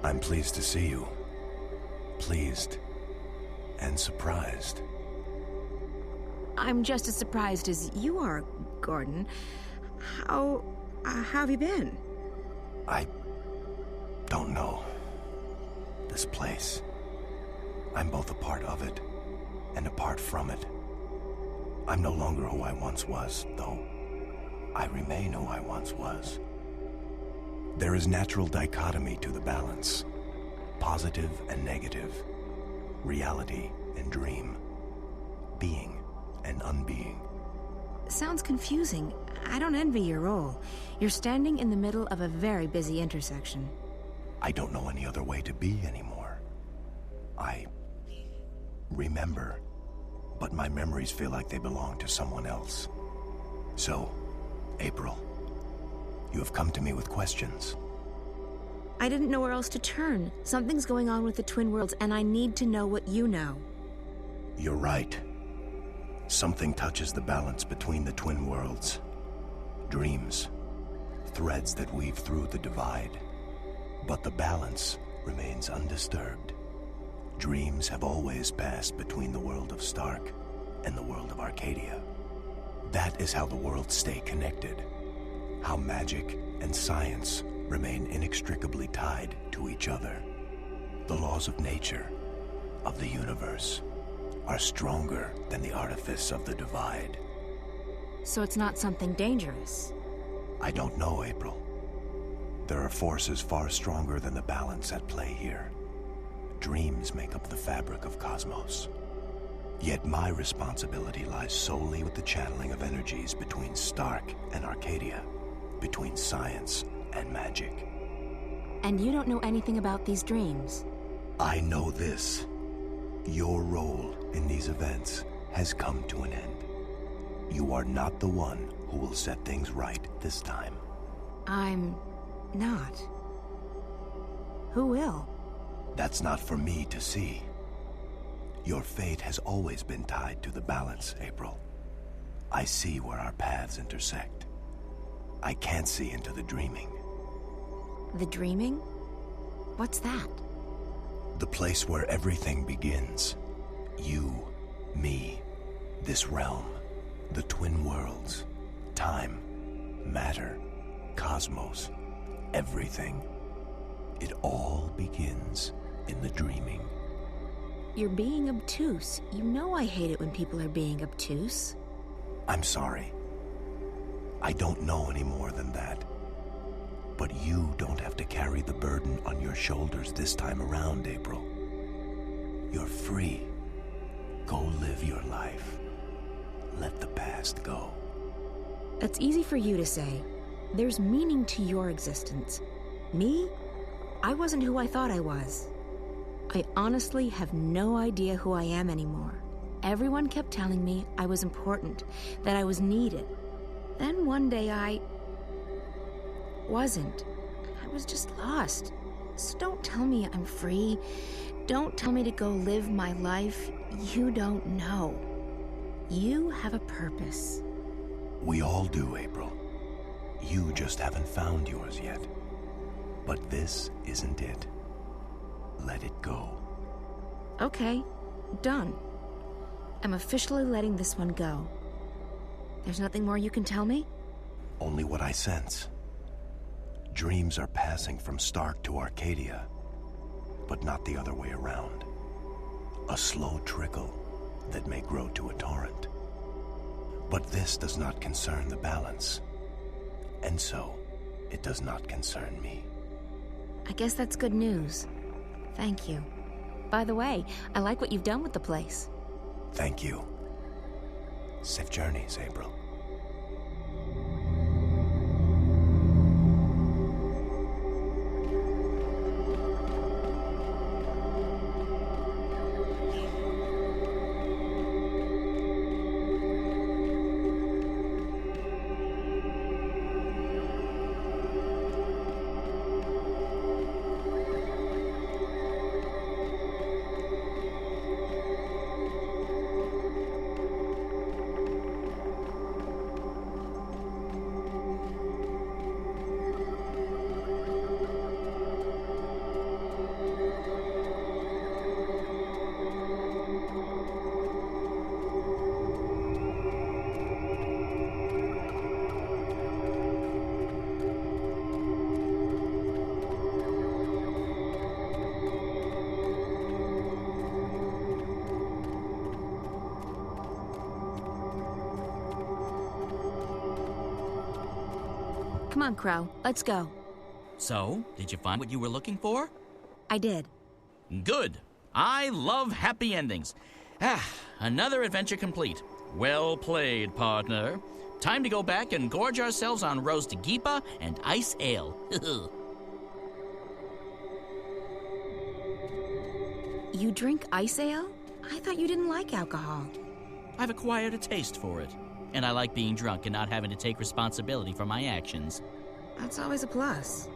I'm pleased to see you. Pleased and surprised. I'm just as surprised as you are, Gordon. How have you been? I don't know. This place. I'm both a part of it and apart from it. I'm no longer who I once was, though I remain who I once was. There is natural dichotomy to the balance. Positive and negative. Reality and dream. Being and unbeing. Sounds confusing. I don't envy your role. You're standing in the middle of a very busy intersection. I don't know any other way to be anymore. I remember, but my memories feel like they belong to someone else. So, April, you have come to me with questions. I didn't know where else to turn. Something's going on with the Twin Worlds, and I need to know what you know. You're right. Something touches the balance between the Twin Worlds. Dreams. Threads that weave through the divide. But the balance remains undisturbed. Dreams have always passed between the world of Stark and the world of Arcadia. That is how the worlds stay connected. How magic and science remain inextricably tied to each other. The laws of nature, of the universe, are stronger than the artifice of the divide. So it's not something dangerous? I don't know, April. There are forces far stronger than the balance at play here. Dreams make up the fabric of cosmos. Yet my responsibility lies solely with the channeling of energies between Stark and Arcadia, between science and magic. And you don't know anything about these dreams? I know this. Your role in these events has come to an end. You are not the one who will set things right this time. I'm not. Who will? That's not for me to see. Your fate has always been tied to the balance, April. I see where our paths intersect. I can't see into the dreaming. The dreaming? What's that? The place where everything begins. You, me, this realm, the Twin Worlds, time, matter, cosmos, everything. It all begins in the dreaming. You're being obtuse. You know I hate it when people are being obtuse. I'm sorry. I don't know any more than that. But you don't have to carry the burden on your shoulders this time around, April. You're free. Go live your life. Let the past go. That's easy for you to say. There's meaning to your existence. Me? I wasn't who I thought I was. I honestly have no idea who I am anymore. Everyone kept telling me I was important, that I was needed. Then one day I wasn't. I was just lost. So don't tell me I'm free. Don't tell me to go live my life. You don't know. You have a purpose. We all do, April. You just haven't found yours yet. But this isn't it. Let it go. Okay, done. I'm officially letting this one go. There's nothing more you can tell me? Only what I sense. Dreams are passing from Stark to Arcadia, but not the other way around. A slow trickle that may grow to a torrent. But this does not concern the balance, and so it does not concern me. I guess that's good news. Thank you. By the way, I like what you've done with the place. Thank you. Safe journeys, April. Come on, Crow. Let's go. So, did you find what you were looking for? I did. Good. I love happy endings. Another adventure complete. Well played, partner. Time to go back and gorge ourselves on roast geepa and ice ale. You drink ice ale? I thought you didn't like alcohol. I've acquired a taste for it, and I like being drunk and not having to take responsibility for my actions. That's always a plus.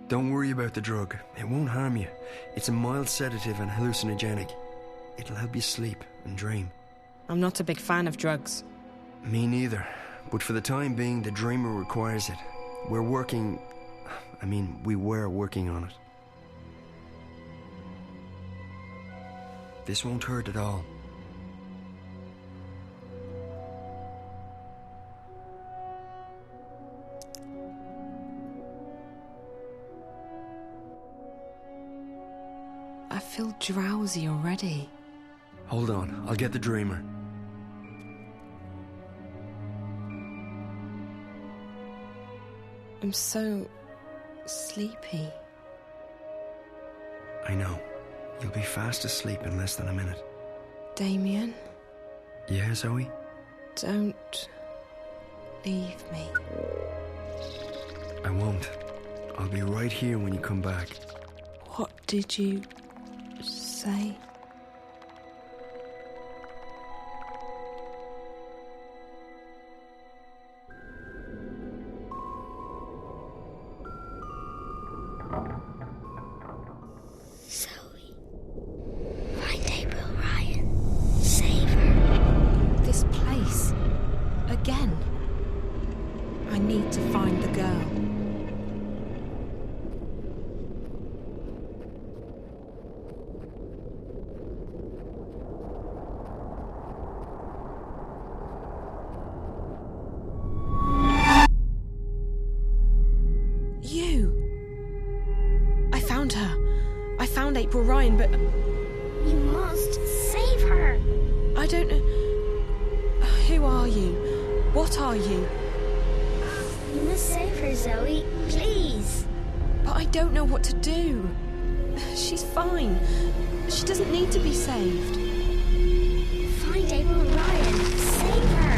Don't worry about the drug. It won't harm you. It's a mild sedative and hallucinogenic. It'll help you sleep and dream. I'm not a big fan of drugs. Me neither. But for the time being, the dreamer requires it. We were working on it. This won't hurt at all. I feel drowsy already. Hold on, I'll get the dreamer. I'm so sleepy. I know. You'll be fast asleep in less than a minute. Damien, Yeah, Zoe? don't leave me. I won't. I'll be right here when you come back. What did you say? Zoe, find April Ryan. Save her. This place. Again. I need to find the girl. You! I found her. I found April Ryan, but You must save her. I don't know. Who are you? What are you? You must save her, Zoe. Please. But I don't know what to do. She's fine. She doesn't need to be saved. Find April Ryan. Save her.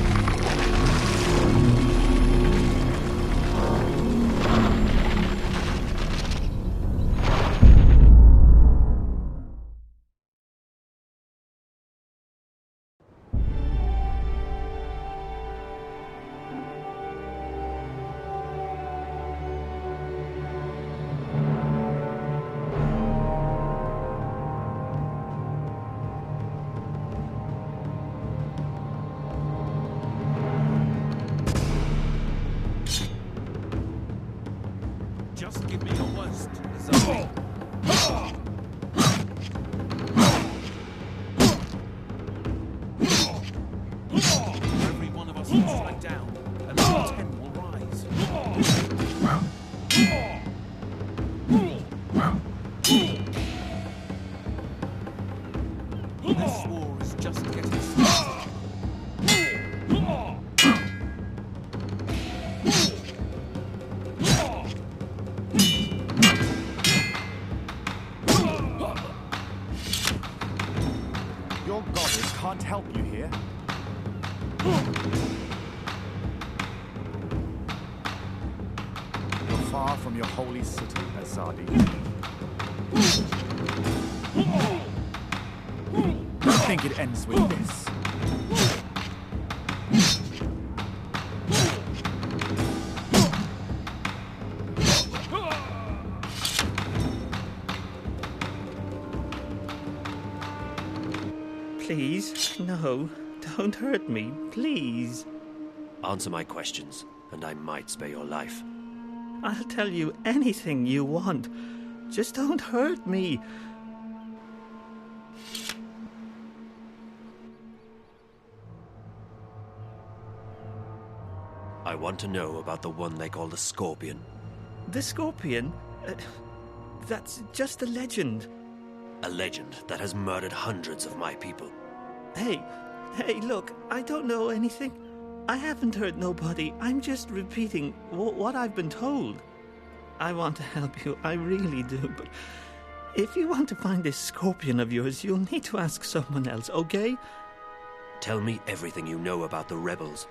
Just give me your worst, Zoe. Every one of us will slide down, and then 10 will rise. This war is just getting started. Your goddess can't help you here. You're far from your holy city, Azadi. You think it ends with this? please, no, don't hurt me, please. Answer my questions, and I might spare your life. I'll tell you anything you want. Just don't hurt me. I want to know about the one they call the Scorpion. The Scorpion? That's just a legend. A legend that has murdered hundreds of my people. Hey, look, I don't know anything. I haven't hurt nobody. I'm just repeating what I've been told. I want to help you, I really do, but if you want to find this Scorpion of yours, you'll need to ask someone else, okay? Tell me everything you know about the rebels.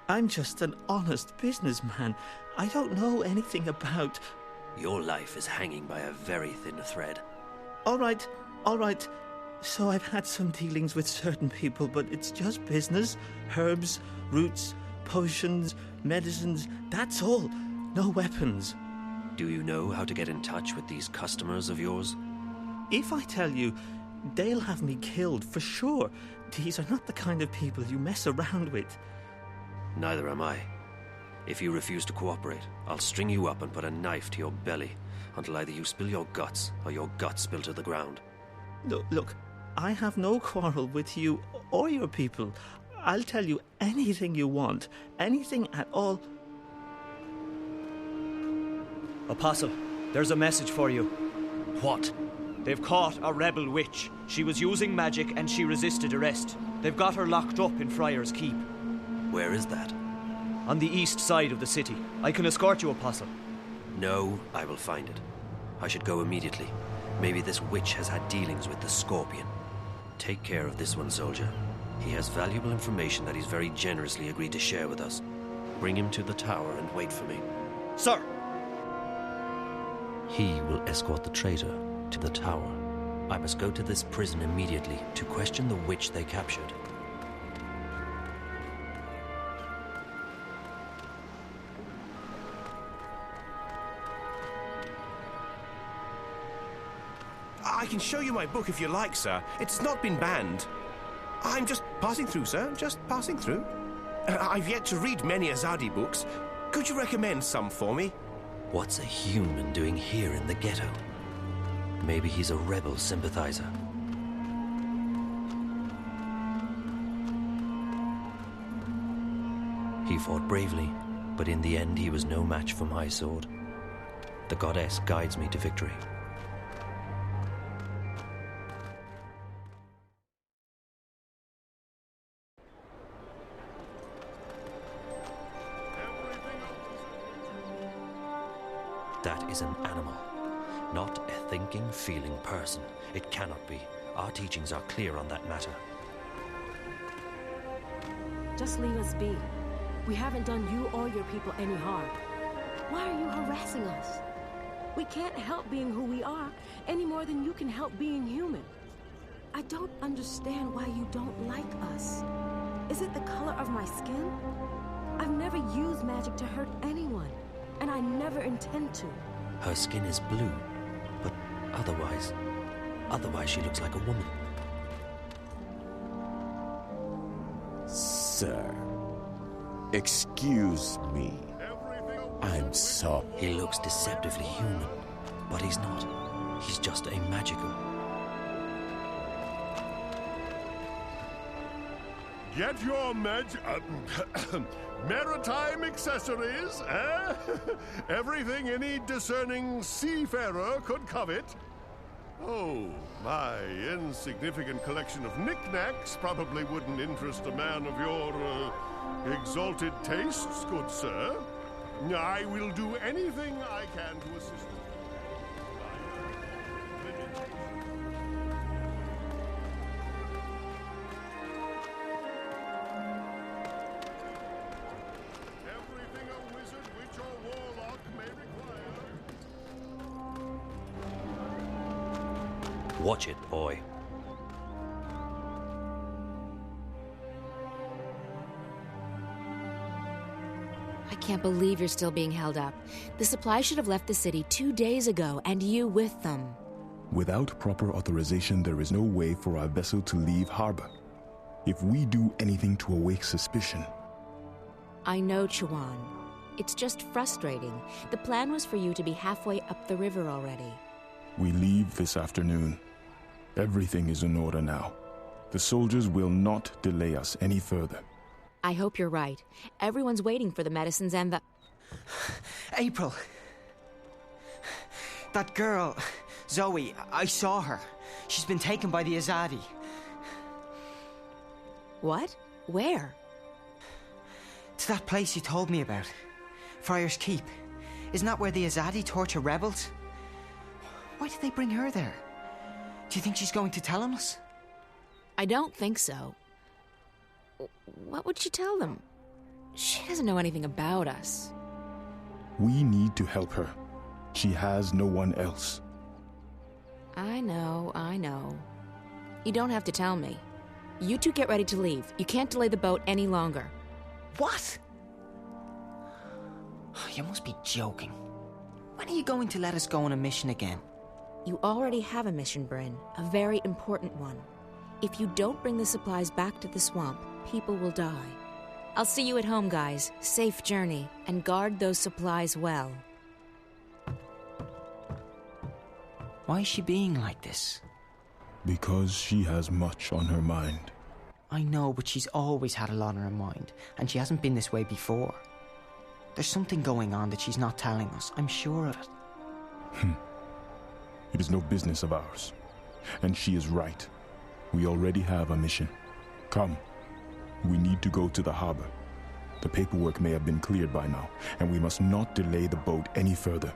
I'm just an honest businessman. I don't know anything about... Your life is hanging by a very thin thread. All right. So I've had some dealings with certain people, but it's just business. Herbs, roots, potions, medicines, that's all. No weapons. Do you know how to get in touch with these customers of yours? If I tell you, they'll have me killed for sure. These are not the kind of people you mess around with. Neither am I. If you refuse to cooperate, I'll string you up and put a knife to your belly until either you spill your guts or your guts spill to the ground. Look, I have no quarrel with you or your people. I'll tell you anything you want, anything at all. Apostle, there's a message for you. What? They've caught a rebel witch. She was using magic and she resisted arrest. They've got her locked up in Friar's Keep. Where is that? On the east side of the city. I can escort you, Apostle. No, I will find it. I should go immediately. Maybe this witch has had dealings with the Scorpion. Take care of this one, soldier. He has valuable information that he's very generously agreed to share with us. Bring him to the tower and wait for me. Sir! He will escort the traitor to the tower. I must go to this prison immediately to question the witch they captured. I can show you my book if you like, sir. It's not been banned. I'm just passing through, sir. Just passing through. I've yet to read many Azadi books. Could you recommend some for me? What's a human doing here in the ghetto? Maybe he's a rebel sympathizer. He fought bravely, but in the end he was no match for my sword. The goddess guides me to victory. That is an animal, not a thinking, feeling person. It cannot be. Our teachings are clear on that matter. Just leave us be. We haven't done you or your people any harm. Why are you harassing us? We can't help being who we are any more than you can help being human. I don't understand why you don't like us. Is it the color of my skin? I've never used magic to hurt anyone. And I never intend to. Her skin is blue, but otherwise she looks like a woman. Sir, excuse me. I'm sorry. He looks deceptively human, but he's not. He's just a magical. Get your maritime accessories, eh? Everything any discerning seafarer could covet. Oh, my insignificant collection of knickknacks probably wouldn't interest a man of your exalted tastes, good sir. I will do anything I can to assist you. Watch it, boy. I can't believe you're still being held up. The supply should have left the city 2 days ago, and you with them. Without proper authorization, there is no way for our vessel to leave harbor. If we do anything to awake suspicion... I know, Chuan. It's just frustrating. The plan was for you to be halfway up the river already. We leave this afternoon. Everything is in order now. The soldiers will not delay us any further. I hope you're right. Everyone's waiting for the medicines and the... April! That girl, Zoe, I saw her. She's been taken by the Azadi. What? Where? To that place you told me about. Friar's Keep. Isn't that where the Azadi torture rebels? Why did they bring her there? Do you think she's going to tell on us? I don't think so. What would she tell them? She doesn't know anything about us. We need to help her. She has no one else. I know. You don't have to tell me. You two get ready to leave. You can't delay the boat any longer. What? You must be joking. When are you going to let us go on a mission again? You already have a mission, Bryn. A very important one. If you don't bring the supplies back to the swamp, people will die. I'll see you at home, guys. Safe journey, and guard those supplies well. Why is she being like this? Because she has much on her mind. I know, but she's always had a lot on her mind, and she hasn't been this way before. There's something going on that she's not telling us, I'm sure of it. It is no business of ours. And she is right. We already have a mission. Come. We need to go to the harbor. The paperwork may have been cleared by now, and we must not delay the boat any further.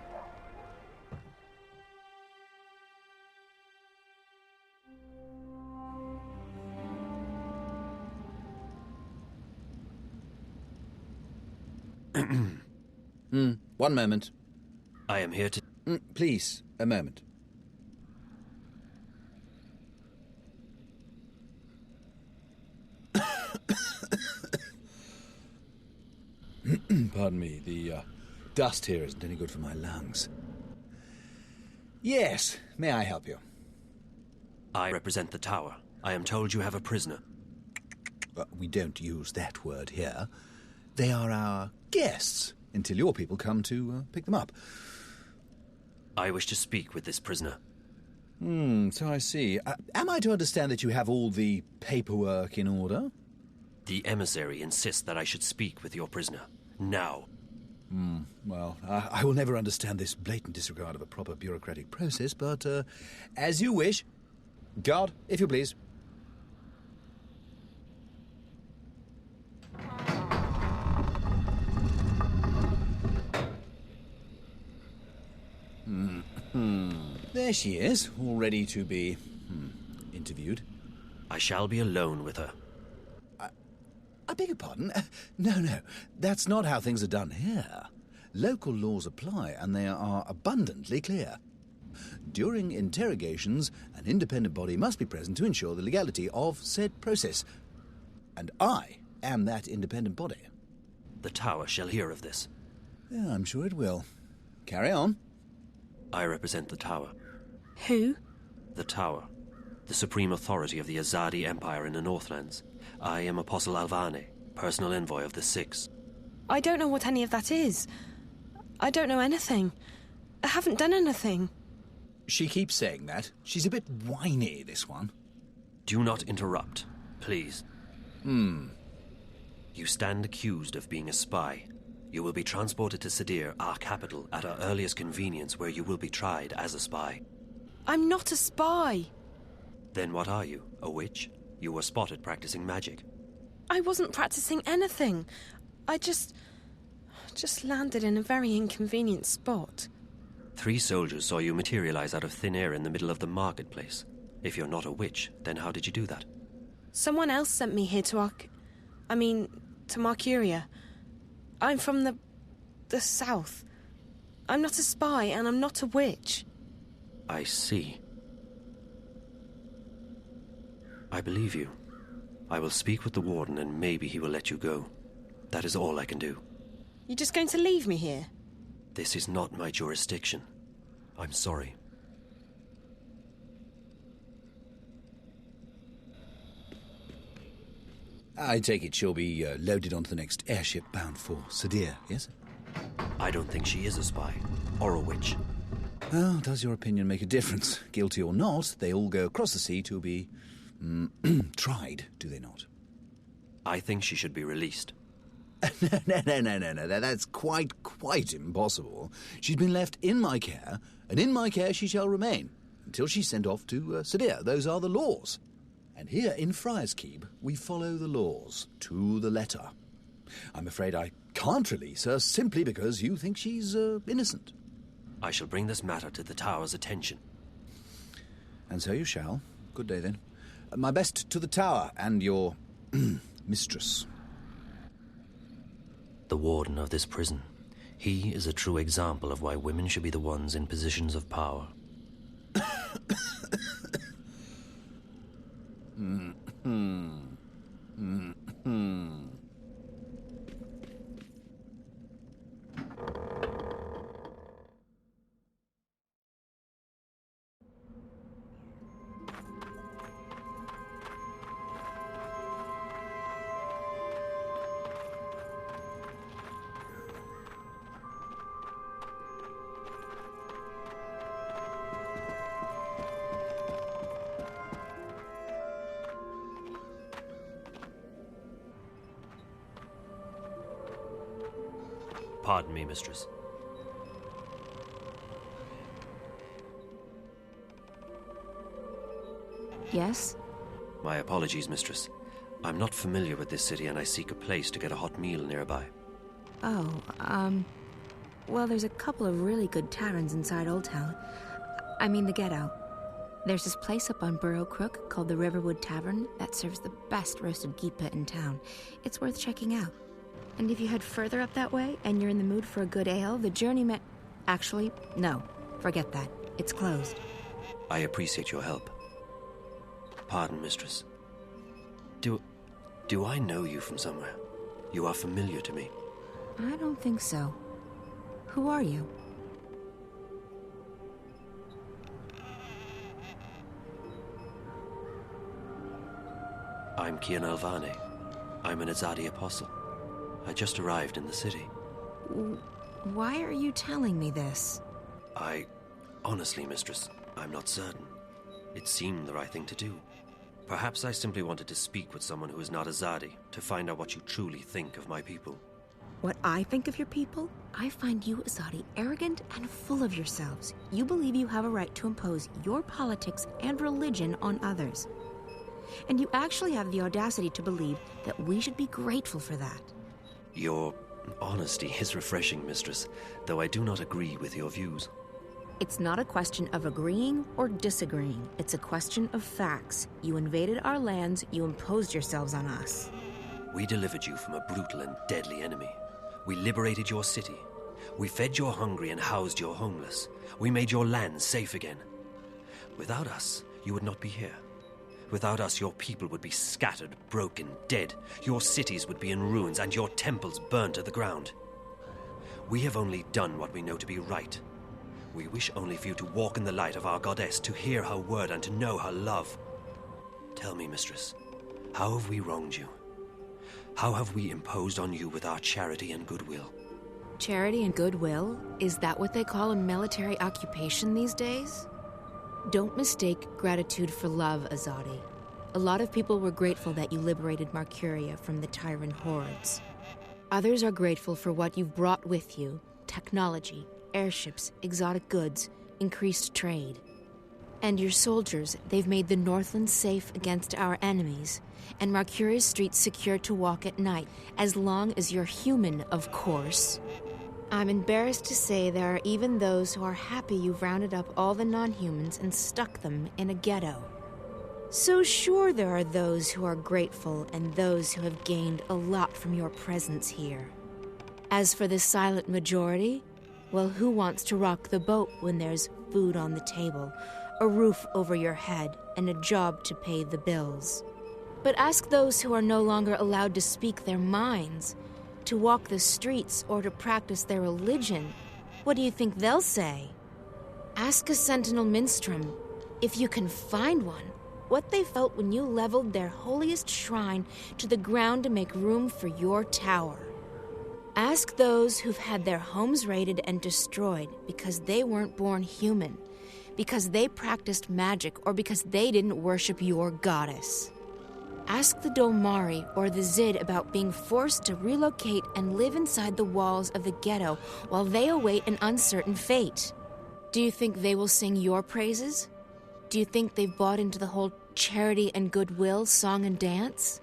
One moment. I am here to... Please, a moment. Pardon me, the dust here isn't any good for my lungs. Yes, may I help you? I represent the tower. I am told you have a prisoner. We don't use that word here. They are our guests, until your people come to pick them up. I wish to speak with this prisoner. So I see. Am I to understand that you have all the paperwork in order? The emissary insists that I should speak with your prisoner. Now. Well, I will never understand this blatant disregard of a proper bureaucratic process, but as you wish. Guard, if you please. There she is, all ready to be interviewed. I shall be alone with her. I beg your pardon? No, that's not how things are done here. Local laws apply, and they are abundantly clear. During interrogations, an independent body must be present to ensure the legality of said process. And I am that independent body. The tower shall hear of this. Yeah, I'm sure it will. Carry on. I represent the tower. Who? The tower. The supreme authority of the Azadi Empire in the Northlands. I am Apostle Alvane, personal envoy of the Six. I don't know what any of that is. I don't know anything. I haven't done anything. She keeps saying that. She's a bit whiny, this one. Do not interrupt, please. You stand accused of being a spy. You will be transported to Sadir, our capital, at our earliest convenience, where you will be tried as a spy. I'm not a spy. Then what are you? A witch? You were spotted practicing magic. I wasn't practicing anything. I just landed in a very inconvenient spot. 3 soldiers saw you materialize out of thin air in the middle of the marketplace. If you're not a witch, then how did you do that? Someone else sent me here to Marcuria. I'm from the south. I'm not a spy, and I'm not a witch. I see. I believe you. I will speak with the warden, and maybe he will let you go. That is all I can do. You're just going to leave me here? This is not my jurisdiction. I'm sorry. I take it she'll be loaded onto the next airship bound for Sadir, yes? I don't think she is a spy, or a witch. Well, does your opinion make a difference? Guilty or not, they all go across the sea to be tried, do they not? I think she should be released. No. That's quite impossible. She's been left in my care, and in my care she shall remain, until she's sent off to Sadir. Those are the laws. And here in Friar's Keep, we follow the laws to the letter. I'm afraid I can't release her simply because you think she's innocent. I shall bring this matter to the Tower's attention. And so you shall. Good day, then. My best to the Tower and your mistress. The warden of this prison. He is a true example of why women should be the ones in positions of power. Pardon me, mistress. Yes? My apologies, mistress. I'm not familiar with this city and I seek a place to get a hot meal nearby. Oh, well, there's a couple of really good taverns inside Old Town. I mean the ghetto. There's this place up on Burrow Crook called the Riverwood Tavern that serves the best roasted geepa in town. It's worth checking out. And if you head further up that way and you're in the mood for a good ale, the journey Actually, no. Forget that. It's closed. I appreciate your help. Pardon, mistress. Do I know you from somewhere? You are familiar to me. I don't think so. Who are you? I'm Kian Alvane. I'm an Azadi apostle. I just arrived in the city. Why are you telling me this? Honestly, mistress, I'm not certain. It seemed the right thing to do. Perhaps I simply wanted to speak with someone who is not Azadi, to find out what you truly think of my people. What I think of your people? I find you, Azadi, arrogant and full of yourselves. You believe you have a right to impose your politics and religion on others. And you actually have the audacity to believe that we should be grateful for that. Your honesty is refreshing, mistress, though I do not agree with your views. It's not a question of agreeing or disagreeing. It's a question of facts. You invaded our lands, you imposed yourselves on us. We delivered you from a brutal and deadly enemy. We liberated your city. We fed your hungry and housed your homeless. We made your land safe again. Without us, you would not be here. Without us, your people would be scattered, broken, dead. Your cities would be in ruins and your temples burned to the ground. We have only done what we know to be right. We wish only for you to walk in the light of our goddess, to hear her word and to know her love. Tell me, mistress, how have we wronged you? How have we imposed on you with our charity and goodwill? Charity and goodwill? Is that what they call a military occupation these days? Don't mistake gratitude for love, Azadi. A lot of people were grateful that you liberated Marcuria from the tyrant hordes. Others are grateful for what you've brought with you: technology, airships, exotic goods, increased trade. And your soldiers, they've made the Northlands safe against our enemies, and Marcuria's streets secure to walk at night, as long as you're human, of course. I'm embarrassed to say there are even those who are happy you've rounded up all the non-humans and stuck them in a ghetto. So sure, there are those who are grateful and those who have gained a lot from your presence here. As for the silent majority, well, who wants to rock the boat when there's food on the table, a roof over your head, and a job to pay the bills? But ask those who are no longer allowed to speak their minds, to walk the streets, or to practice their religion. What do you think they'll say? Ask a sentinel minstrel, if you can find one, what they felt when you leveled their holiest shrine to the ground to make room for your tower. Ask those who've had their homes raided and destroyed because they weren't born human, because they practiced magic, or because they didn't worship your goddess. Ask the Dolmari or the Zid about being forced to relocate and live inside the walls of the ghetto while they await an uncertain fate. Do you think they will sing your praises? Do you think they've bought into the whole charity and goodwill song and dance?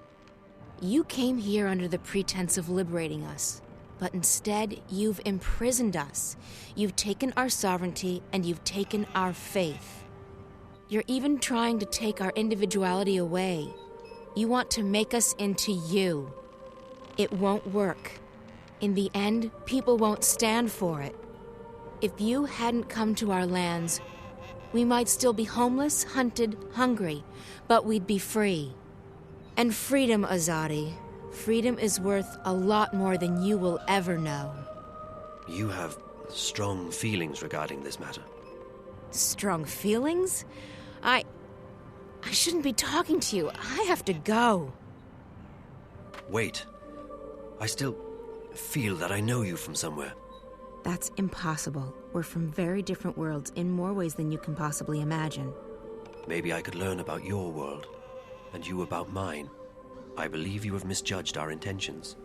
You came here under the pretense of liberating us, but instead you've imprisoned us. You've taken our sovereignty and you've taken our faith. You're even trying to take our individuality away. You want to make us into you. It won't work. In the end, people won't stand for it. If you hadn't come to our lands, we might still be homeless, hunted, hungry, but we'd be free. And freedom, Azadi. Freedom is worth a lot more than you will ever know. You have strong feelings regarding this matter. Strong feelings? I shouldn't be talking to you. I have to go. Wait. I still feel that I know you from somewhere. That's impossible. We're from very different worlds in more ways than you can possibly imagine. Maybe I could learn about your world, and you about mine. I believe you have misjudged our intentions,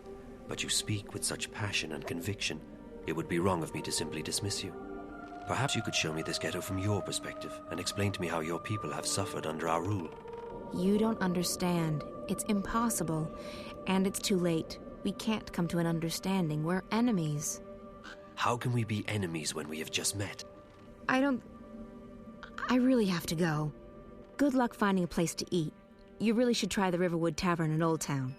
but you speak with such passion and conviction. It would be wrong of me to simply dismiss you. Perhaps you could show me this ghetto from your perspective and explain to me how your people have suffered under our rule. You don't understand. It's impossible. And it's too late. We can't come to an understanding. We're enemies. How can we be enemies when we have just met? I really have to go. Good luck finding a place to eat. You really should try the Riverwood Tavern in Old Town.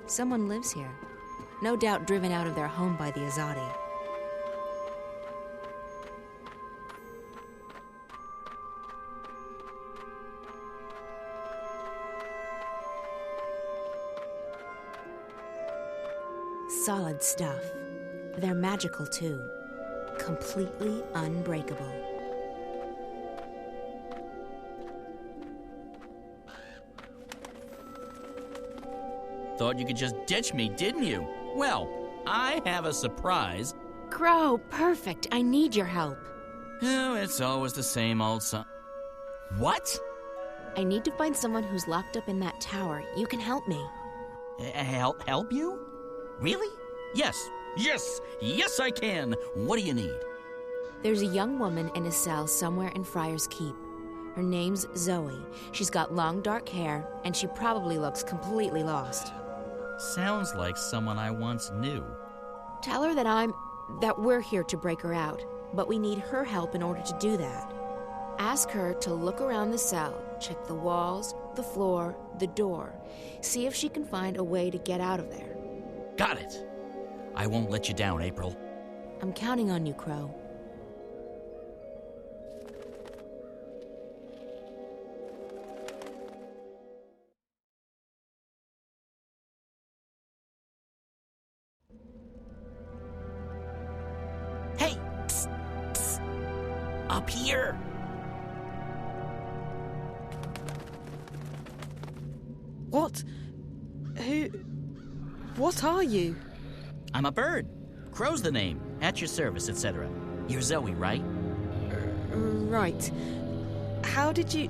Someone lives here. No doubt driven out of their home by the Azadi. Solid stuff. They're magical, too. Completely unbreakable. Thought you could just ditch me, didn't you? Well, I have a surprise. Crow, perfect. I need your help. Oh, it's always the same old son. What? I need to find someone who's locked up in that tower. You can help me. Help you? Really? Yes, I can. What do you need? There's a young woman in a cell somewhere in Friar's Keep. Her name's Zoe. She's got long dark hair, and she probably looks completely lost. Sounds like someone I once knew. Tell her that we're here to break her out, but we need her help in order to do that. Ask her to look around the cell, check the walls, the floor, the door. See if she can find a way to get out of there. Got it. I won't let you down, April. I'm counting on you, Crow. Hey! Psst, psst. Up here! What? What are you? I'm a bird. Crow's the name. At your service, etc. You're Zoe, right? Right. How did you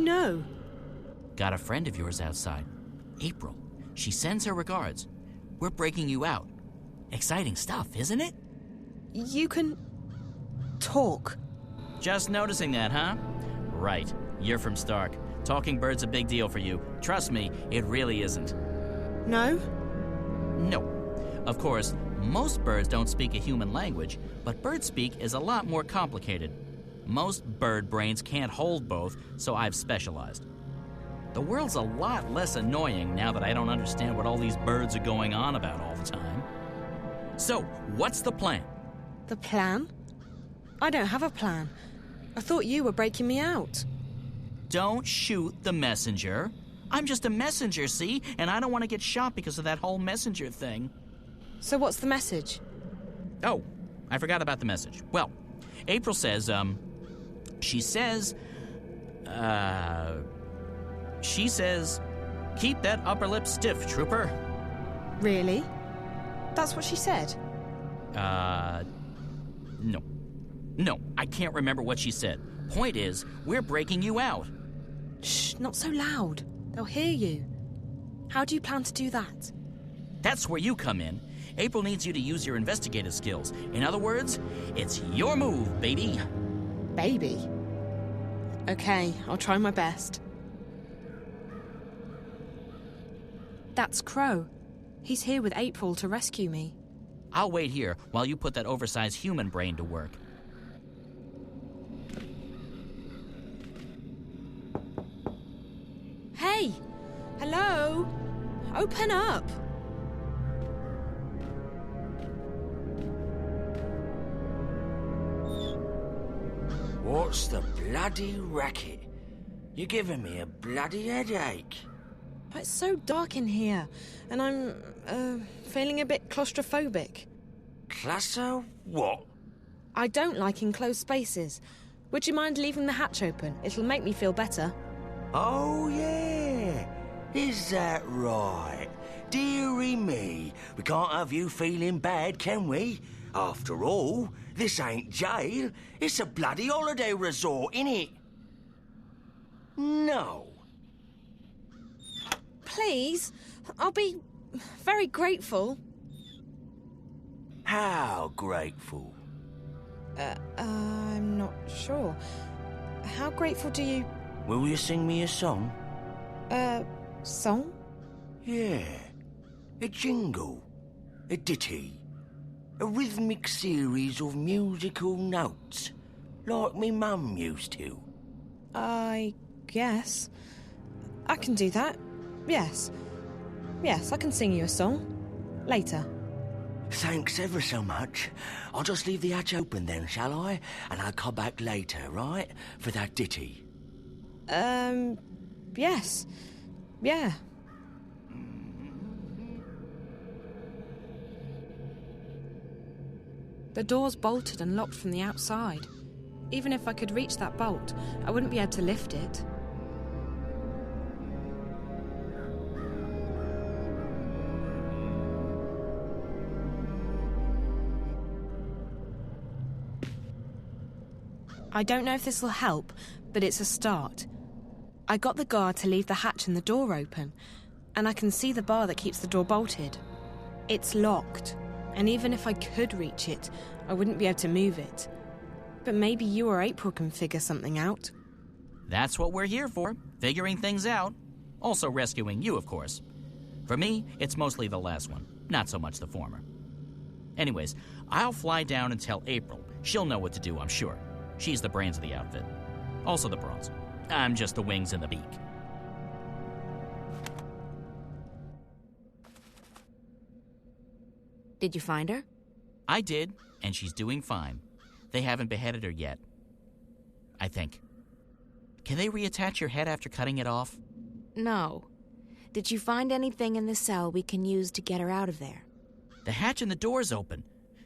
know? Got a friend of yours outside. April. She sends her regards. We're breaking you out. Exciting stuff, isn't it? You can talk. Just noticing that, huh? Right. You're from Stark. Talking bird's a big deal for you. Trust me, it really isn't. No? No. Of course, most birds don't speak a human language, but bird speak is a lot more complicated. Most bird brains can't hold both, so I've specialized. The world's a lot less annoying now that I don't understand what all these birds are going on about all the time. So, what's the plan? The plan? I don't have a plan. I thought you were breaking me out. Don't shoot the messenger. I'm just a messenger, see? And I don't want to get shot because of that whole messenger thing. So what's the message? Oh, I forgot about the message. Well, April says, she says, keep that upper lip stiff, trooper. Really? That's what she said? No. No, I can't remember what she said. Point is, we're breaking you out. Shh, not so loud. They'll hear you. How do you plan to do that? That's where you come in. April needs you to use your investigative skills. In other words, it's your move, baby. Baby? Okay, I'll try my best. That's Crow. He's here with April to rescue me. I'll wait here while you put that oversized human brain to work. Hey! Hello? Open up! What's the bloody racket? You're giving me a bloody headache. It's so dark in here, and I'm, feeling a bit claustrophobic. Claustro what? I don't like enclosed spaces. Would you mind leaving the hatch open? It'll make me feel better. Oh, yeah. Is that right? Dearie me, we can't have you feeling bad, can we? After all, this ain't jail. It's a bloody holiday resort, innit? No. Please, I'll be very grateful. How grateful? I'm not sure. How grateful do you... Will you sing me a song? Song? Yeah. A jingle. A ditty. A rhythmic series of musical notes. Like me mum used to. I guess. I can do that. Yes. Yes, I can sing you a song. Later. Thanks ever so much. I'll just leave the hatch open then, shall I? And I'll come back later, right? For that ditty. Yes. Yeah. The door's bolted and locked from the outside. Even if I could reach that bolt, I wouldn't be able to lift it. I don't know if this will help, but it's a start. I got the guard to leave the hatch and the door open, and I can see the bar that keeps the door bolted. It's locked, and even if I could reach it, I wouldn't be able to move it. But maybe you or April can figure something out. That's what we're here for, figuring things out. Also rescuing you, of course. For me, it's mostly the last one, not so much the former. Anyways, I'll fly down and tell April. She'll know what to do, I'm sure. She's the brains of the outfit. Also the bronze. I'm just the wings and the beak. Did you find her? I did, and she's doing fine. They haven't beheaded her yet. I think. Can they reattach your head after cutting it off? No. Did you find anything in the cell we can use to get her out of there? The hatch and the door's open.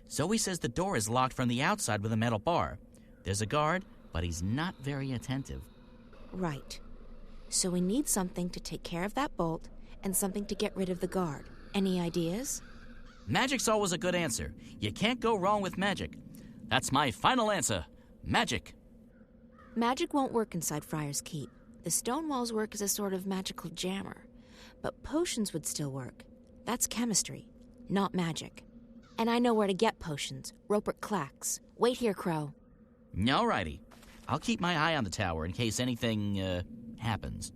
Zoe says the door is locked from the outside with a metal bar. There's a guard, but he's not very attentive. Right. So we need something to take care of that bolt and something to get rid of the guard. Any ideas? Magic's always a good answer. You can't go wrong with magic. That's my final answer. Magic. Magic won't work inside Friar's Keep. The stone walls work as a sort of magical jammer. But potions would still work. That's chemistry, not magic. And I know where to get potions. Rupert Clack's. Wait here, Crow. Alrighty. I'll keep my eye on the tower in case anything, happens.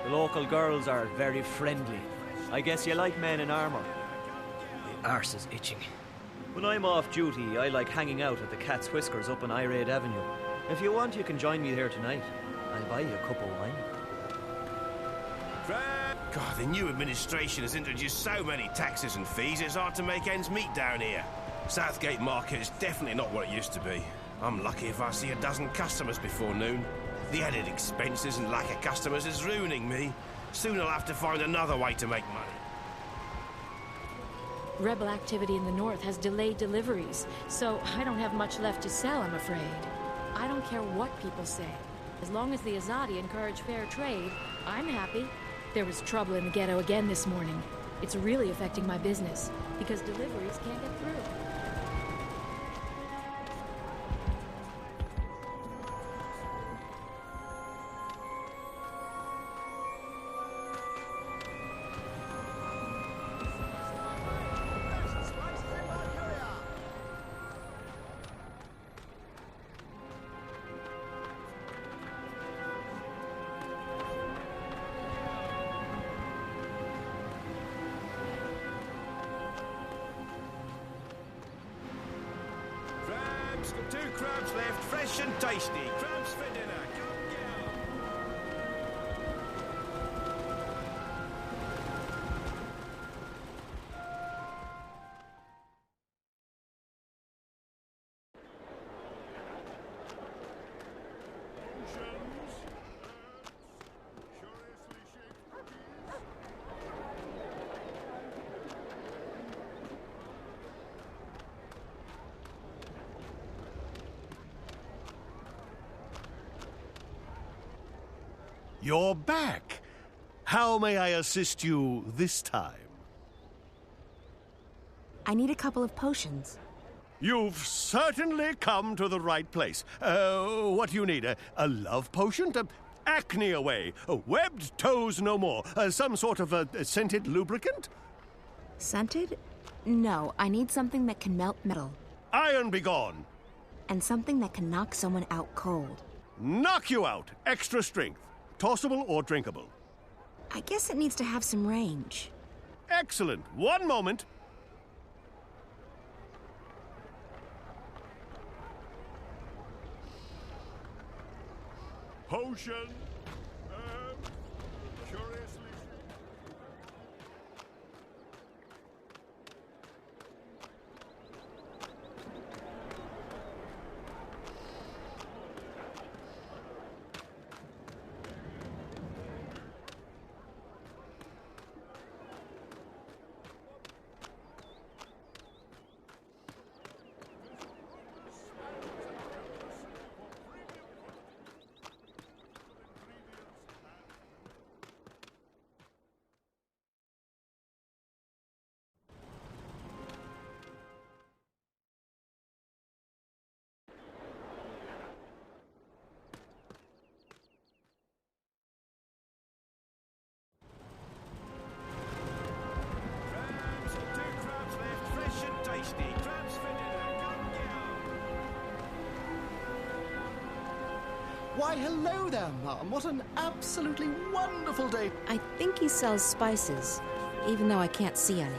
The local girls are very friendly. I guess you like men in armour. The arse is itching. When I'm off duty, I like hanging out at the Cat's Whiskers up on Irade Avenue. If you want, you can join me there tonight. I'll buy you a cup of wine. God, the new administration has introduced so many taxes and fees, it's hard to make ends meet down here. Southgate Market is definitely not what it used to be. I'm lucky if I see a dozen customers before noon. The added expenses and lack of customers is ruining me. Soon I'll have to find another way to make money. Rebel activity in the north has delayed deliveries, so I don't have much left to sell, I'm afraid. I don't care what people say. As long as the Azadi encourage fair trade, I'm happy. There was trouble in the ghetto again this morning. It's really affecting my business, because deliveries can't get through. Got 2 crabs left, fresh and tasty. Crabs for dinner. Come get 'em. You're back. How may I assist you this time? I need a couple of potions. You've certainly come to the right place. What do you need? A love potion? Acne away. Webbed toes no more. Some sort of a scented lubricant? Scented? No, I need something that can melt metal. Iron be gone. And something that can knock someone out cold. Knock you out. Extra strength. Tossable or drinkable? I guess it needs to have some range. Excellent. One moment. Potion. Curiously. Why, hello there, Mum. What an absolutely wonderful day. I think he sells spices, even though I can't see any.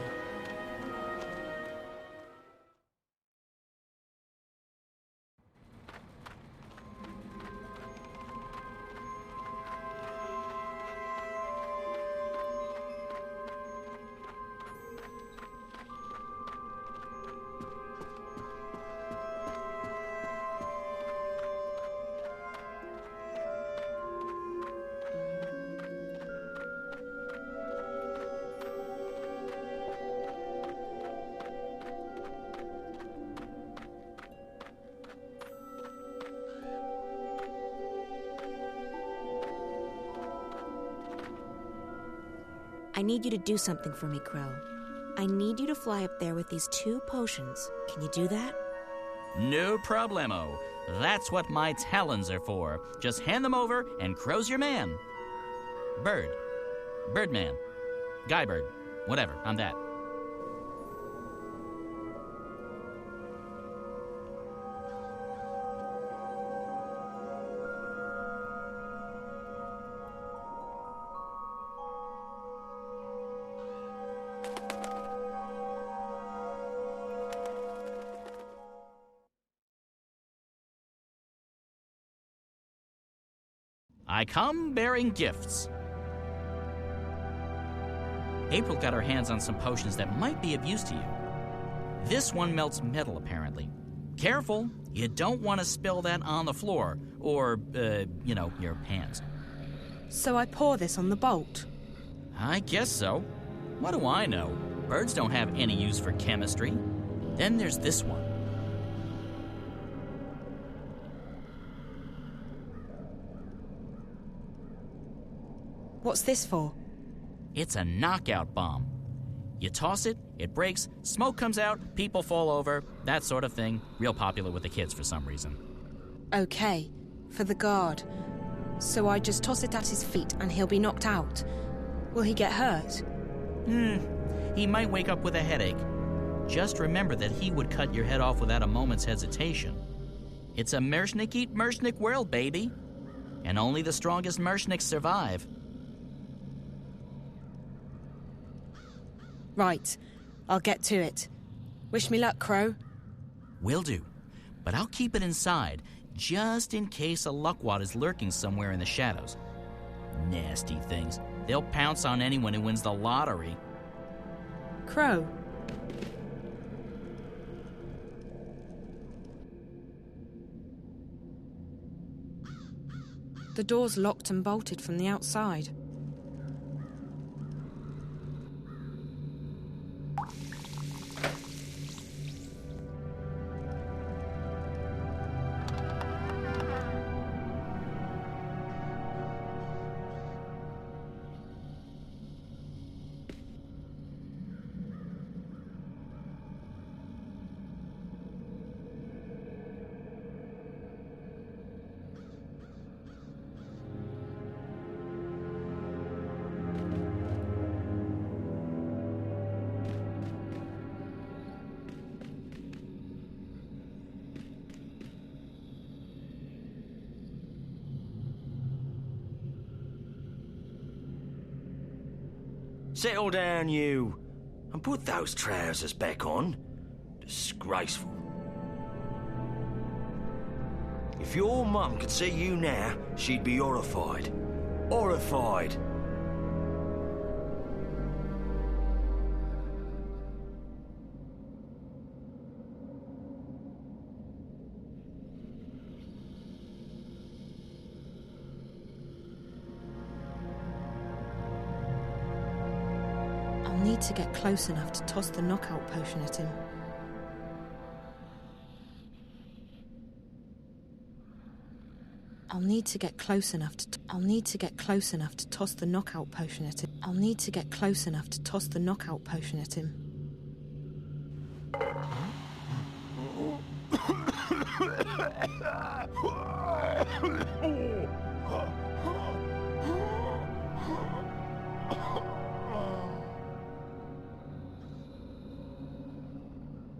I need you to do something for me, Crow. I need you to fly up there with these 2 potions. Can you do that? No problemo. That's what my talons are for. Just hand them over and Crow's your man. Bird. Birdman. Guybird. Whatever, I'm that. I come bearing gifts. April got her hands on some potions that might be of use to you. This one melts metal, apparently. Careful, you don't want to spill that on the floor, or, your hands. So I pour this on the bolt? I guess so. What do I know? Birds don't have any use for chemistry. Then there's this one. What's this for? It's a knockout bomb. You toss it, it breaks, smoke comes out, people fall over, that sort of thing. Real popular with the kids for some reason. Okay, for the guard. So I just toss it at his feet and he'll be knocked out. Will he get hurt? He might wake up with a headache. Just remember that he would cut your head off without a moment's hesitation. It's a Mershnik eat Mershnik world, baby. And only the strongest Mershniks survive. Right, I'll get to it. Wish me luck, Crow. Will do. But I'll keep it inside, just in case a luckwad is lurking somewhere in the shadows. Nasty things. They'll pounce on anyone who wins the lottery. Crow. The door's locked and bolted from the outside. Settle down, you, and put those trousers back on. Disgraceful. If your mum could see you now, she'd be horrified. Horrified. I'll need to get close enough to toss the knockout potion at him. I'll need to get close enough to toss the knockout potion at him. I'll need to get close enough to toss the knockout potion at him.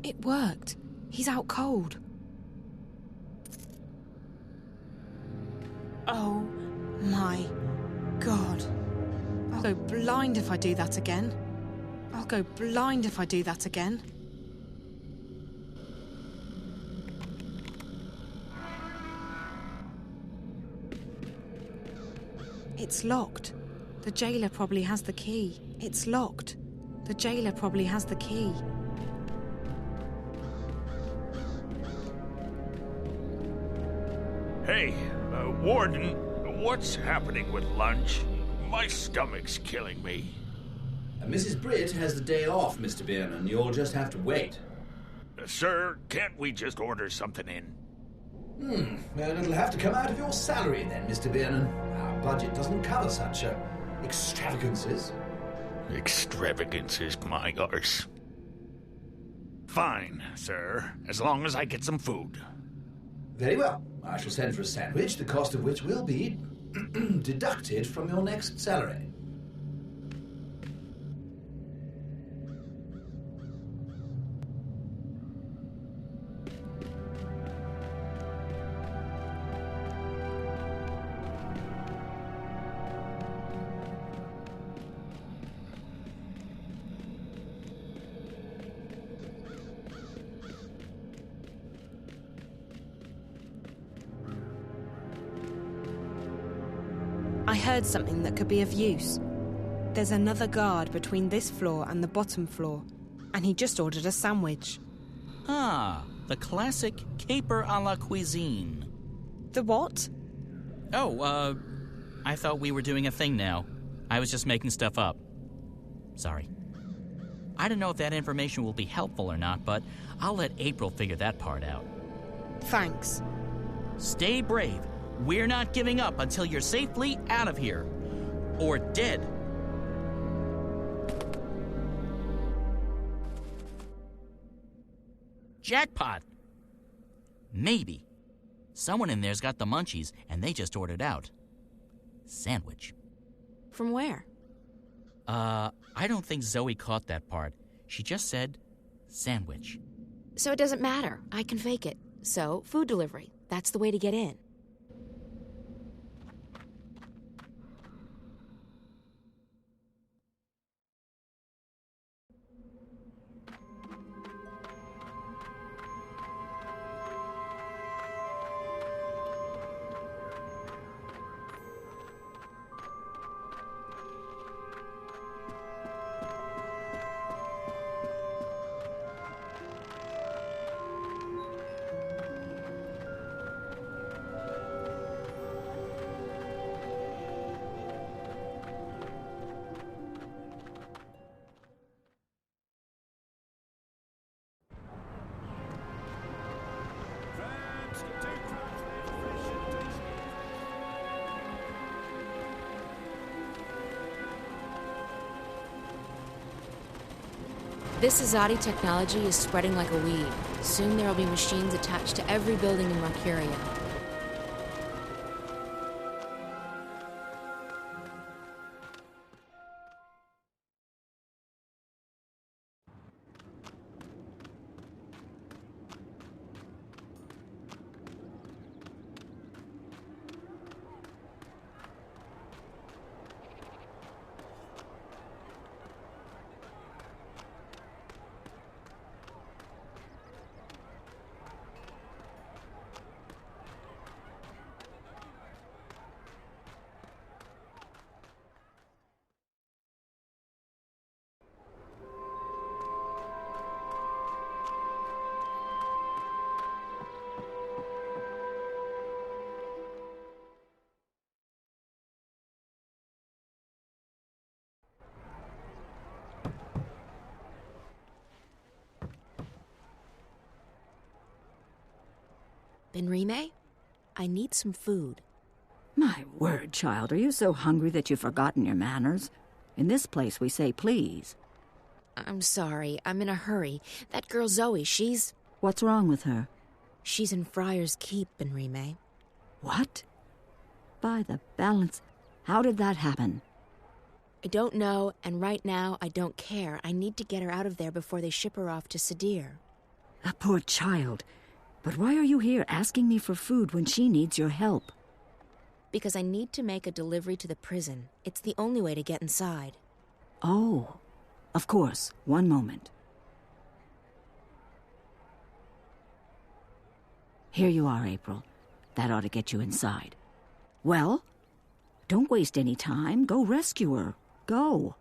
It worked. He's out cold. Oh my God. I'll go blind if I do that again. I'll go blind if I do that again. It's locked. The jailer probably has the key. It's locked. The jailer probably has the key. Hey, Warden, what's happening with lunch? My stomach's killing me. Mrs. Britt has the day off, Mr. Bierman. You'll just have to wait. Sir, can't we just order something in? Well, it'll have to come out of your salary then, Mr. Bierman. Our budget doesn't cover such extravagances. Extravagances, my arse. Fine, sir, as long as I get some food. Very well. I shall send for a sandwich, the cost of which will be deducted from your next salary. I heard something that could be of use. There's another guard between this floor and the bottom floor, and he just ordered a sandwich. Ah, the classic caper a la cuisine. The what? Oh, I thought we were doing a thing now. I was just making stuff up. Sorry. I don't know if that information will be helpful or not, but I'll let April figure that part out. Thanks. Stay brave. We're not giving up until you're safely out of here. Or dead. Jackpot! Maybe. Someone in there's got the munchies, and they just ordered out. Sandwich. From where? I don't think Zoe caught that part. She just said sandwich. So it doesn't matter. I can fake it. So, food delivery. That's the way to get in. This Azadi technology is spreading like a weed. Soon there will be machines attached to every building in Arcadia. Benrime, I need some food. My word, child, are you so hungry that you've forgotten your manners? In this place we say please. I'm sorry, I'm in a hurry. That girl Zoe, she's... What's wrong with her? She's in Friar's Keep, Benrime. What? By the balance, how did that happen? I don't know, and right now I don't care. I need to get her out of there before they ship her off to Sadir. A poor child. But why are you here asking me for food when she needs your help? Because I need to make a delivery to the prison. It's the only way to get inside. Oh, of course. One moment. Here you are, April. That ought to get you inside. Well, don't waste any time. Go rescue her. Go.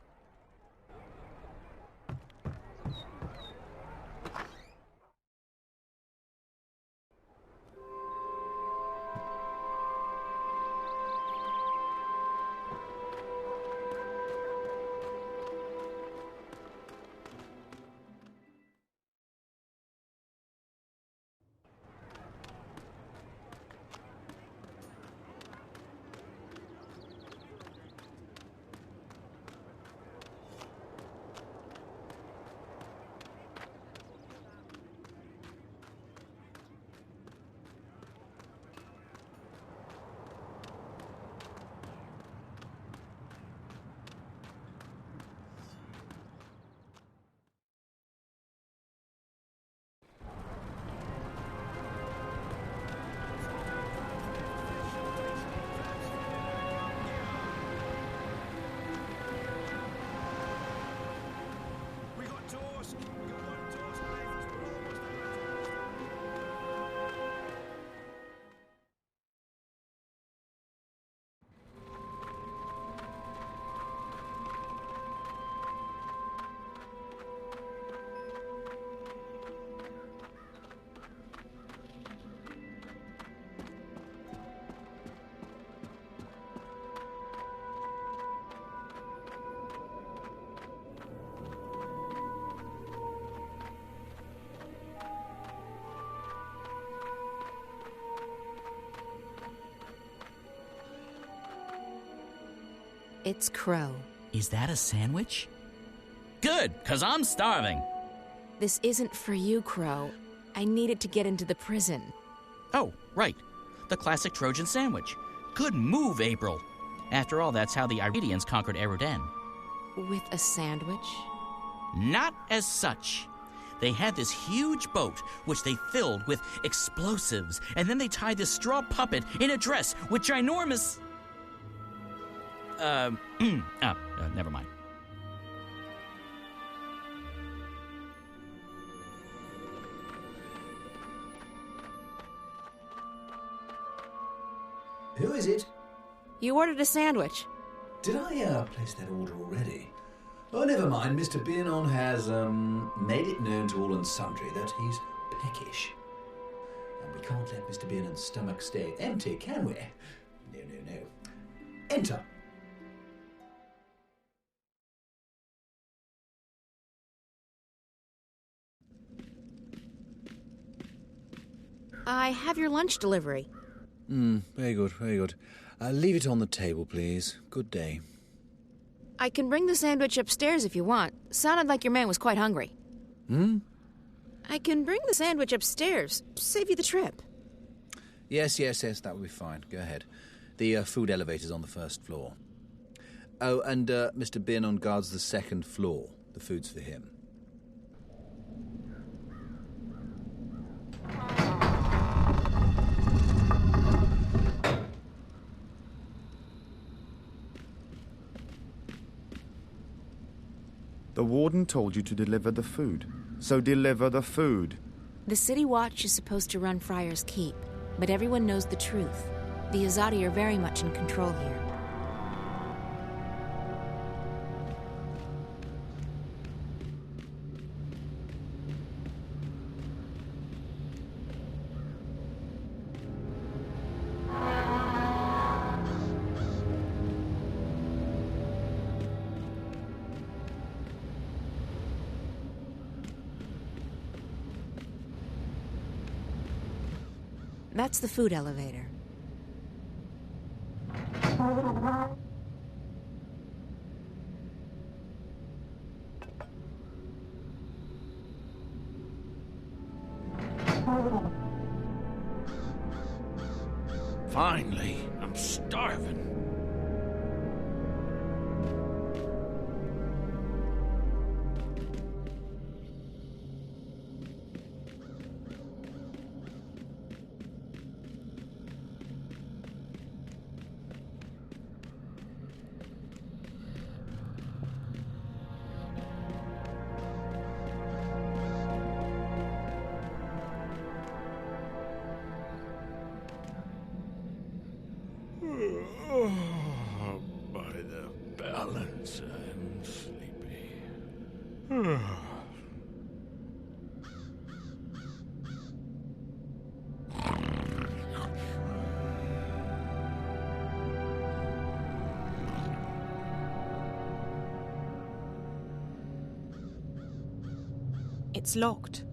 It's Crow. Is that a sandwich? Good, 'cause I'm starving. This isn't for you, Crow. I need it to get into the prison. Oh, right. The classic Trojan sandwich. Good move, April. After all, that's how the Arcadians conquered Erudan. With a sandwich? Not as such. They had this huge boat, which they filled with explosives, and then they tied this straw puppet in a dress with ginormous... never mind. Who is it? You ordered a sandwich. Did I place that order already? Oh, never mind. Mr. Biernon has made it known to all and sundry that he's peckish. And we can't let Mr. Biernon's stomach stay empty, can we? No, no, no. Enter. I have your lunch delivery. Very good, very good. Leave it on the table, please. Good day. I can bring the sandwich upstairs if you want. Sounded like your man was quite hungry. I can bring the sandwich upstairs. Save you the trip. Yes, that will be fine. Go ahead. The food elevator's on the first floor. Oh, and Mr. Biernon guards the second floor. The food's for him. The warden told you to deliver the food, so deliver the food. The City Watch is supposed to run Friar's Keep, but everyone knows the truth. The Azadi are very much in control here. That's the food elevator. Finally, I'm starving. By the balance, I'm sleepy. It's locked.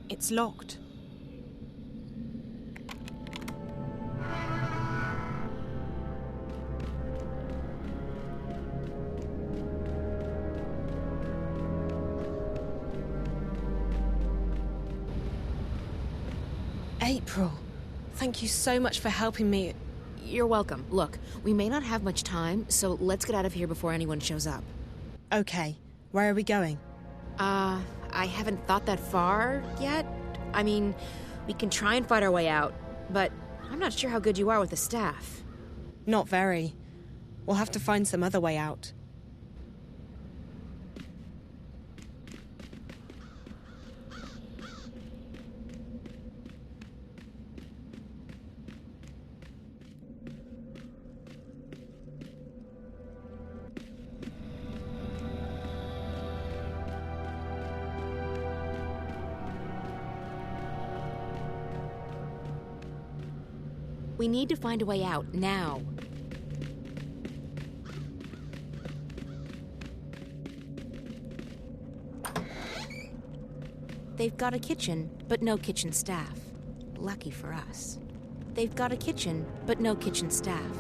It's locked. April, thank you so much for helping me. You're welcome. Look, we may not have much time, so let's get out of here before anyone shows up. Okay, where are we going? I haven't thought that far yet. I mean, we can try and fight our way out, but I'm not sure how good you are with the staff. Not very. We'll have to find some other way out. We need to find a way out, now. They've got a kitchen, but no kitchen staff. Lucky for us. They've got a kitchen, but no kitchen staff.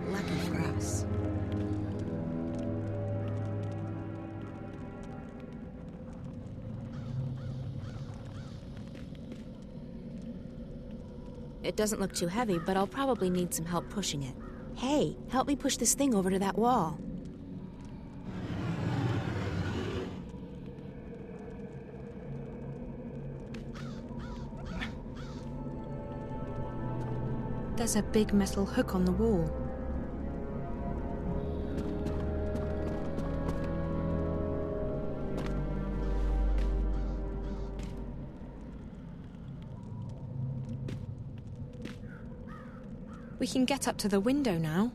Lucky for us. It doesn't look too heavy, but I'll probably need some help pushing it. Hey, help me push this thing over to that wall. There's a big metal hook on the wall. We can get up to the window now.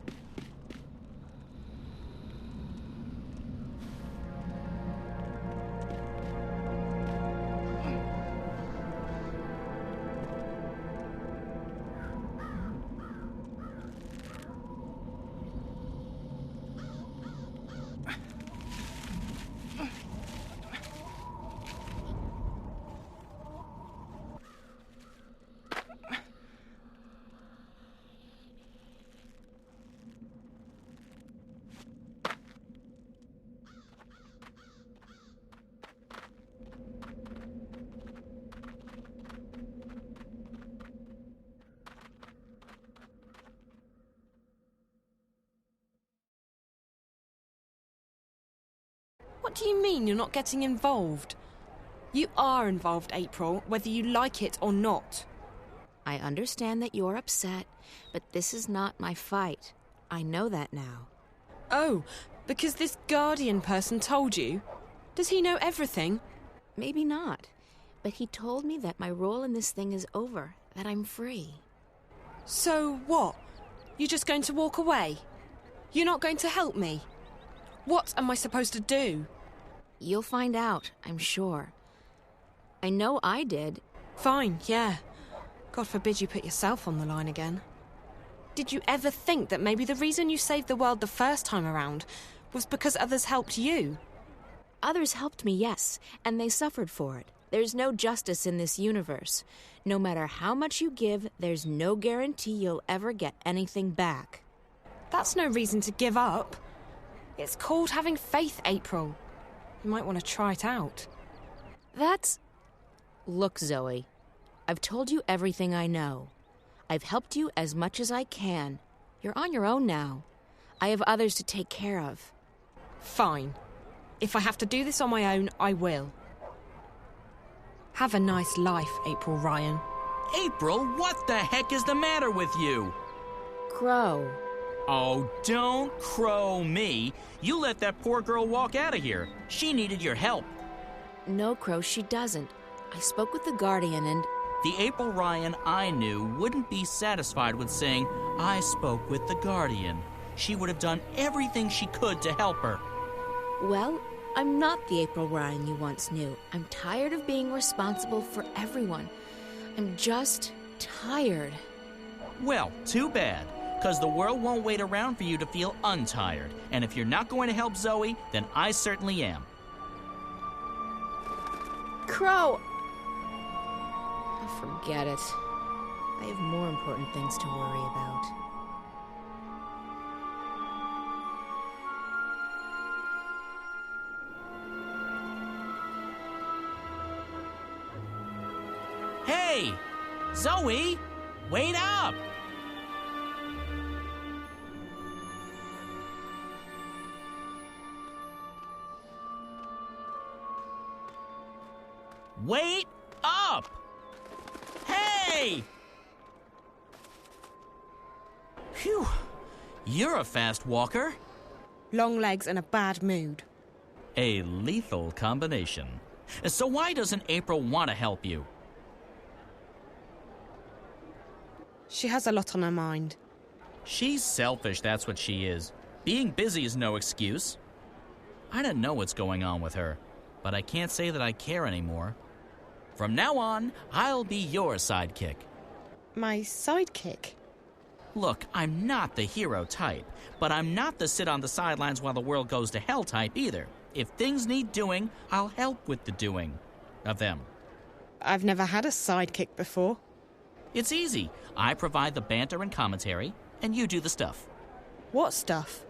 What do you mean you're not getting involved? You are involved, April, whether you like it or not. I understand that you're upset, but this is not my fight. I know that now. Oh, because this Guardian person told you? Does he know everything? Maybe not, but he told me that my role in this thing is over, that I'm free. So what? You're just going to walk away? You're not going to help me? What am I supposed to do? You'll find out, I'm sure. I know I did. Fine, yeah. God forbid you put yourself on the line again. Did you ever think that maybe the reason you saved the world the first time around was because others helped you? Others helped me, yes, and they suffered for it. There's no justice in this universe. No matter how much you give, there's no guarantee you'll ever get anything back. That's no reason to give up. It's called having faith, April. You might want to try it out. Look, Zoe. I've told you everything I know. I've helped you as much as I can. You're on your own now. I have others to take care of. Fine. If I have to do this on my own, I will. Have a nice life, April Ryan. April, what the heck is the matter with you? Crow. Oh, don't crow me. You let that poor girl walk out of here. She needed your help. No, Crow, she doesn't. I spoke with the Guardian and... The April Ryan I knew wouldn't be satisfied with saying, I spoke with the Guardian. She would have done everything she could to help her. Well, I'm not the April Ryan you once knew. I'm tired of being responsible for everyone. I'm just tired. Well, too bad. Because the world won't wait around for you to feel untired. And if you're not going to help Zoe, then I certainly am. Crow! Forget it. I have more important things to worry about. Hey! Zoe! Wait up! Wait up! Hey! Phew. You're a fast walker. Long legs and a bad mood. A lethal combination. So why doesn't April want to help you? She has a lot on her mind. She's selfish, that's what she is. Being busy is no excuse. I don't know what's going on with her, but I can't say that I care anymore. From now on, I'll be your sidekick. My sidekick? Look, I'm not the hero type, but I'm not the sit on the sidelines while the world goes to hell type either. If things need doing, I'll help with the doing of them. I've never had a sidekick before. It's easy. I provide the banter and commentary, and you do the stuff. What stuff?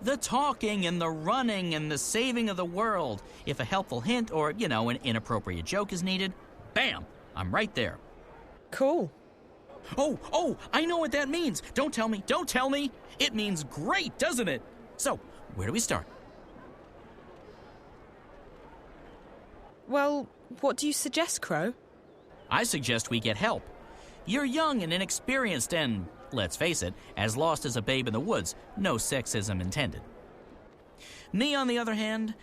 The talking and the running and the saving of the world. If a helpful hint or, an inappropriate joke is needed, bam, I'm right there. Cool. Oh, I know what that means. Don't tell me. It means great, doesn't it? So, where do we start? Well, what do you suggest, Crow? I suggest we get help. You're young and inexperienced and, let's face it, as lost as a babe in the woods. No sexism intended. Me, on the other hand,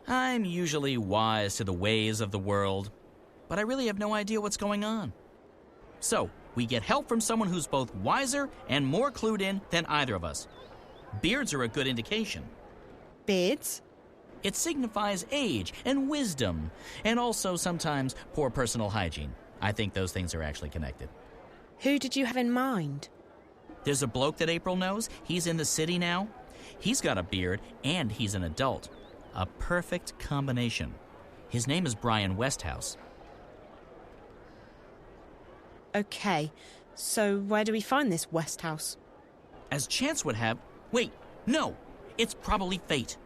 I'm usually wise to the ways of the world, but I really have no idea what's going on. So, we get help from someone who's both wiser and more clued in than either of us. Beards are a good indication. Beards? It signifies age and wisdom, and also sometimes poor personal hygiene. I think those things are actually connected. Who did you have in mind? There's a bloke that April knows. He's in the city now. He's got a beard, and he's an adult. A perfect combination. His name is Brian Westhouse. Okay, so where do we find this Westhouse? As chance would have... Wait, no! It's probably fate.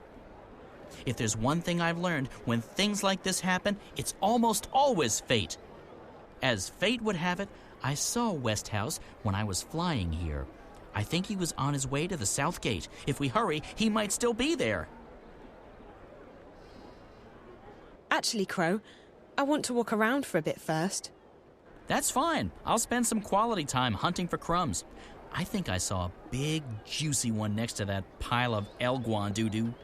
If there's one thing I've learned, when things like this happen, it's almost always fate. As fate would have it, I saw Westhouse when I was flying here. I think he was on his way to the South Gate. If we hurry, he might still be there. Actually, Crow, I want to walk around for a bit first. That's fine. I'll spend some quality time hunting for crumbs. I think I saw a big, juicy one next to that pile of elguan doo-doo.